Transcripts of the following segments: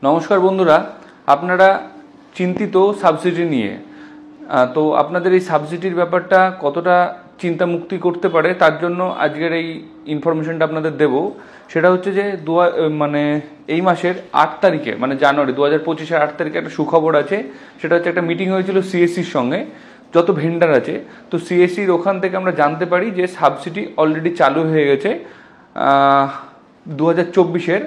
নমস্কার বন্ধুরা, আপনারা চিন্তিত সাবসিডি নিয়ে। তো আপনাদের এই সাবসিডির ব্যাপারটা কতটা চিন্তামুক্তি করতে পারে তার জন্য আজকের এই ইনফরমেশনটা আপনাদের দেব। সেটা হচ্ছে যে এই মাসের 8 তারিখে মানে জানুয়ারি 2025-এর 8 তারিখে একটা সুখবর আছে। সেটা হচ্ছে একটা মিটিং হয়েছিল সিএসসির সঙ্গে, যত ভেন্ডার আছে। তো সিএসসির ওখান থেকে আমরা জানতে পারি যে সাবসিডি অলরেডি চালু হয়ে গেছে 2024-এর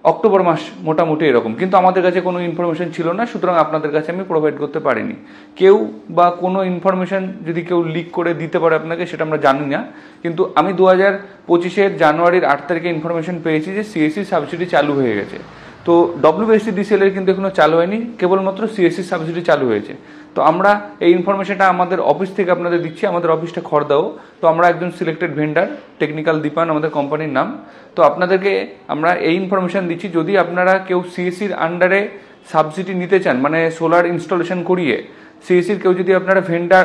অক্টোবর মাস মোটামুটি এরকম, কিন্তু আমাদের কাছে কোনো ইনফরমেশন ছিল না, সুতরাং আপনাদের কাছে আমি প্রোভাইড করতে পারিনি। কেউ বা কোনো ইনফরমেশন যদি কেউ লিক করে দিতে পারে আপনাকে, সেটা আমরা জানি না। কিন্তু আমি 2025-এর জানুয়ারির 8 তারিখে ইনফরমেশন পেয়েছি যে সিএসসি সাবসিডি চালু হয়ে গেছে। তো ডব্লিউবিএসসি-ডিসিএল এর কিন্তু এখনো চালু হয়নি, কেবলমাত্র সিএসসি সাবসিডি চালু হয়েছে। তো আমরা এই ইনফরমেশনটা আমাদের অফিস থেকে আপনাদের দিচ্ছি। আমাদের অফিসটা খড়দাও। তো আমরা একজন সিলেক্টেড ভেন্ডার, টেকনিক্যাল দীপান আমাদের কোম্পানির নাম। তো আপনাদেরকে আমরা এই ইনফরমেশন দিচ্ছি, যদি আপনারা কেউ সিএসসির আন্ডারে সাবসিডি নিতে চান, মানে সোলার ইনস্টলেশন করিয়ে সিএসসির কেউ যদি আপনারা ভেন্ডার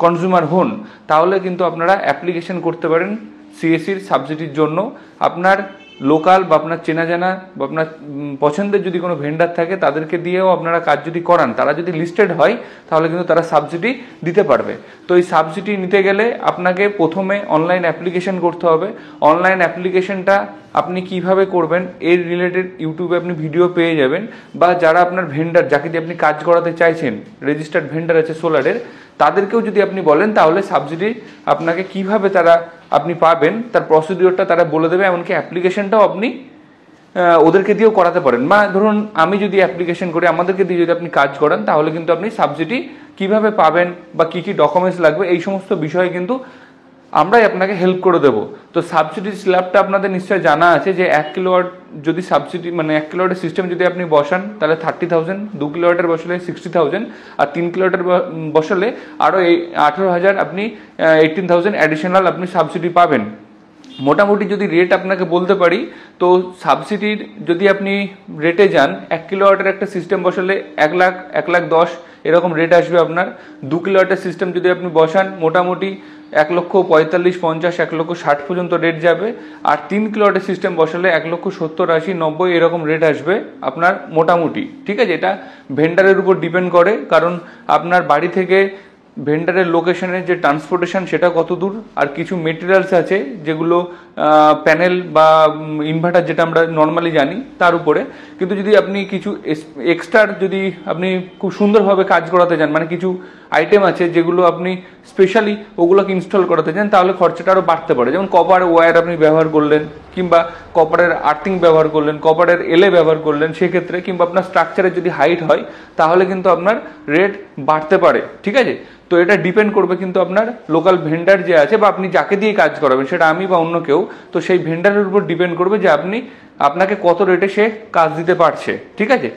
কনজিউমার হন, তাহলে কিন্তু আপনারা অ্যাপ্লিকেশন করতে পারেন সিএসসির সাবসিডির জন্য। আপনার লোকাল বা আপনার চেনা জানা বা আপনার পছন্দের যদি কোনো ভেন্ডার থাকে, তাদেরকে দিয়েও আপনারা কাজ যদি করান, তারা যদি লিস্টেড হয়, তাহলে কিন্তু তারা সাবসিডি দিতে পারবে। তো এই সাবসিডি নিতে গেলে আপনাকে প্রথমে অনলাইন অ্যাপ্লিকেশন করতে হবে। অনলাইন অ্যাপ্লিকেশনটা আপনি কিভাবে করবেন এর রিলেটেড ইউটিউবে আপনি ভিডিও পেয়ে যাবেন, বা যারা আপনার ভেন্ডার, যাকে দিয়ে আপনি কাজ করাতে চাইছেন, রেজিস্টার্ড ভেন্ডার আছে সোলারের, তাদেরকেও যদি আপনি বলেন, তাহলে সাবসিডি আপনাকে কিভাবে আপনি পাবেন তার প্রসিডিওরটা তারা বলে দেবে। এমনকি অ্যাপ্লিকেশনটাও আপনি ওদেরকে দিয়েও করাতে পারেন। বা ধরুন আমি যদি অ্যাপ্লিকেশন করি, আমাদেরকে দিয়ে যদি আপনি কাজ করান, তাহলে কিন্তু আপনি সাবসিডি কিভাবে পাবেন বা কি কি ডকুমেন্টস লাগবে, এই সমস্ত বিষয়ে কিন্তু আমরাই আপনাকে হেল্প করে দেবো। তো সাবসিডি স্ল্যাবটা আপনাদের নিশ্চয়ই জানা আছে যে 1 কিলোওয়াট যদি সাবসিডি 1 কিলোওয়াটের সিস্টেম যদি আপনি বসান, তাহলে 30,000, 2 কিলোওয়াটের বসালে 60,000, আর 3 কিলোওয়াটের বসালে আরও 18,000, আপনি 18,000 অ্যাডিশনাল আপনি সাবসিডি পাবেন। মোটামুটি যদি রেট আপনাকে বলতে পারি, তো সাবসিডির যদি আপনি রেটে যান, 1 কিলোওয়াটের একটা সিস্টেম বসালে 1 লাখ 1,10,000 এরকম রেট আসবে আপনার। 2 কিলোওয়াটের সিস্টেম যদি আপনি বসান, মোটামুটি 1,45,50, 1,60,000 পর্যন্ত রেট যাবে। আর 3 কিলোওয়াটের সিস্টেম বসালে 1,70,000, 80, 90 এরকম রেট আসবে আপনার মোটামুটি। ঠিক আছে, এটা ভেন্ডারের উপর ডিপেন্ড করে, কারণ আপনার বাড়ি থেকে ভেন্ডারের লোকেশনের যে ট্রান্সপোর্টেশন সেটা কত দূর, আর কিছু মেটেরিয়ালস আছে যেগুলো প্যানেল বা ইনভার্টার যেটা আমরা নর্মালি জানি তার উপরে। কিন্তু যদি আপনি কিছু এক্সট্রা যদি আপনি খুব সুন্দরভাবে কাজ করাতে চান, মানে কিছু আইটেম আছে যেগুলো আপনি স্পেশালি ওগুলোকে ইনস্টল করাতে চান, তাহলে খরচাটা আরও বাড়তে পারে। যেমন কপার ওয়্যার আপনি ব্যবহার করলেন, কিংবা কপারের আর্থিং ব্যবহার করলেন, কপারের এলে ব্যবহার করলেন, সেক্ষেত্রে কিংবা আপনার স্ট্রাকচারের যদি হাইট হয়, তাহলে কিন্তু আপনার রেট বাড়তে পারে। ঠিক আছে, তো এটা ডিপেন্ড করবে কিন্তু আপনার লোকাল ভেন্ডার যে আছে, বা আপনি যাকে দিয়ে কাজ করাবেন, সেটা আমি বা অন্য কেউ, তো সেই ভেন্ডারের উপর ডিপেন্ড করবে যে আপনাকে কত রেটে সে কাজ দিতে পারছে। ঠিক আছে,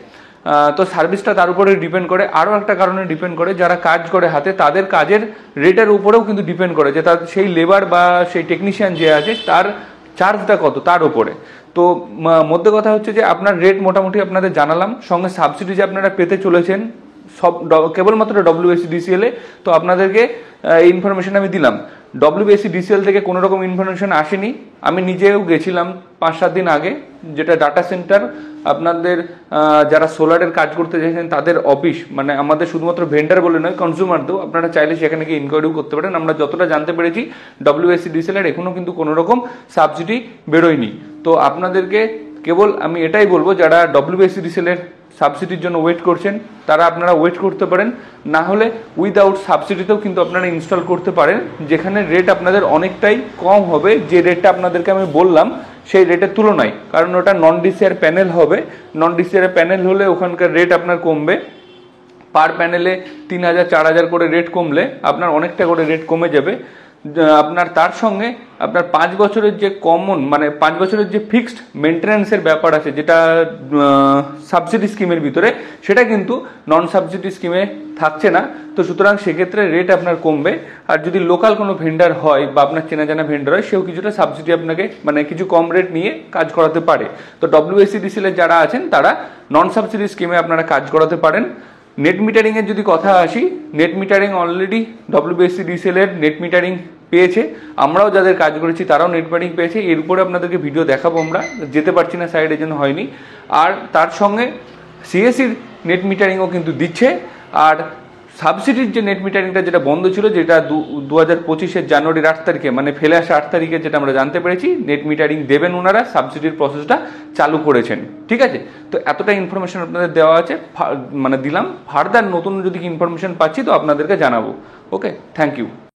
তো সার্ভিসটা তার উপরে ডিপেন্ড করে। আরও একটা কারণে ডিপেন্ড করে, যারা কাজ করে হাতে, তাদের কাজের রেটের উপরেও কিন্তু ডিপেন্ড করে, যে তার সেই লেবার বা সেই টেকনিশিয়ান যে আছে তার চার্জটা কত তার উপরে। তো মধ্যে কথা হচ্ছে যে আপনার রেট মোটামুটি আপনাদের জানালাম, সঙ্গে সাবসিডি যে আপনারা পেতে চলেছেন সব কেবলমাত্র ডব্লিউবিএসসি-ডিসিএল এ। তো আপনাদেরকে এই ইনফরমেশন আমি দিলাম। ডব্লিউবিএসসি-ডিসিএল থেকে কোনো রকম ইনফরমেশন আসেনি। আমি নিজেও গেছিলাম 5-7 দিন আগে, যেটা ডাটা সেন্টার আপনাদের যারা সোলারের কাজ করতে চাইছেন তাদের অফিস, মানে আমাদের শুধুমাত্র ভেন্ডার বলে নয়, কনজিউমারদেরও আপনারা চাইলে সেখানে গিয়ে ইনকোয়ারিও করতে পারেন। আমরা যতটা জানতে পেরেছি, ডব্লিউবিএসসি-ডিসিএল এর এখনও কিন্তু কোনো রকম সাবসিডি বেরোয়নি। তো আপনাদেরকে কেবল আমি এটাই বলবো, যারা ডব্লিউবিএসসি-ডিসিএল এর সাবসিডির জন্য ওয়েট করছেন, তারা আপনারা ওয়েট করতে পারেন। না হলে উইদাউট সাবসিডিতেও কিন্তু আপনারা ইনস্টল করতে পারেন, যেখানে রেট আপনাদের অনেকটাই কম হবে যে রেটটা আপনাদেরকে আমি বললাম সেই রেটের তুলনায়। কারণ ওটা নন ডিসিআর প্যানেল হবে। নন ডিসিআর প্যানেল হলে ওখানকার রেট আপনার কমবে। পার প্যানেলে 3,000 4,000 করে রেট কমলে আপনার অনেকটা করে রেট কমে যাবে। আপনার তার সঙ্গে আপনার 5 বছরের যে কমন, 5 বছরের যে ফিক্সড মেনটেন্যান্সের ব্যাপার আছে, যেটা সাবসিডি স্কিমের ভিতরে, সেটা কিন্তু নন সাবসিডি স্কিমে থাকছে না। তো সুতরাং সেক্ষেত্রে রেট আপনার কমবে। আর যদি লোকাল কোনো ভেন্ডার হয় বা আপনার চেনা জানা ভেন্ডার হয়, সেও কিছুটা সাবসিডি আপনাকে কিছু কম রেট নিয়ে কাজ করাতে পারে। তো ডব্লিউবিএসসি-ডিসিএল এর যারা আছেন, তারা নন সাবসিডি স্কিমে আপনারা কাজ করাতে পারেন। নেট মিটারিংয়ের যদি কথা আসি, নেট মিটারিং অলরেডি ডব্লিউবিএসসি-ডিসিএল এর নেট মিটারিং পেয়েছে, আমরাও যাদের কাজ করেছি তারাও নেট মিটারিং পেয়েছে। এর উপরে আপনাদেরকে ভিডিও দেখাবো, আমরা যেতে পারছি না সাইডের জন্য হয়নি। আর তার সঙ্গে সিএসসির নেট মিটারিংও কিন্তু দিচ্ছে। আর সাবসিডির যে নেট মিটারিংটা যেটা বন্ধ ছিল, যেটা 2025 জানুয়ারির 8 তারিখে মানে ফেলে আসা 8 তারিখে যেটা আমরা জানতে পেরেছি, নেট মিটারিং দেবেন ওনারা, সাবসিডির প্রসেসটা চালু করেছেন। ঠিক আছে, তো এতটা ইনফরমেশন আপনাদের দেওয়া আছে, মানে দিলাম। ফার্দার নতুন যদি ইনফরমেশন পাচ্ছি তো আপনাদেরকে জানাবো। ওকে, থ্যাংক ইউ।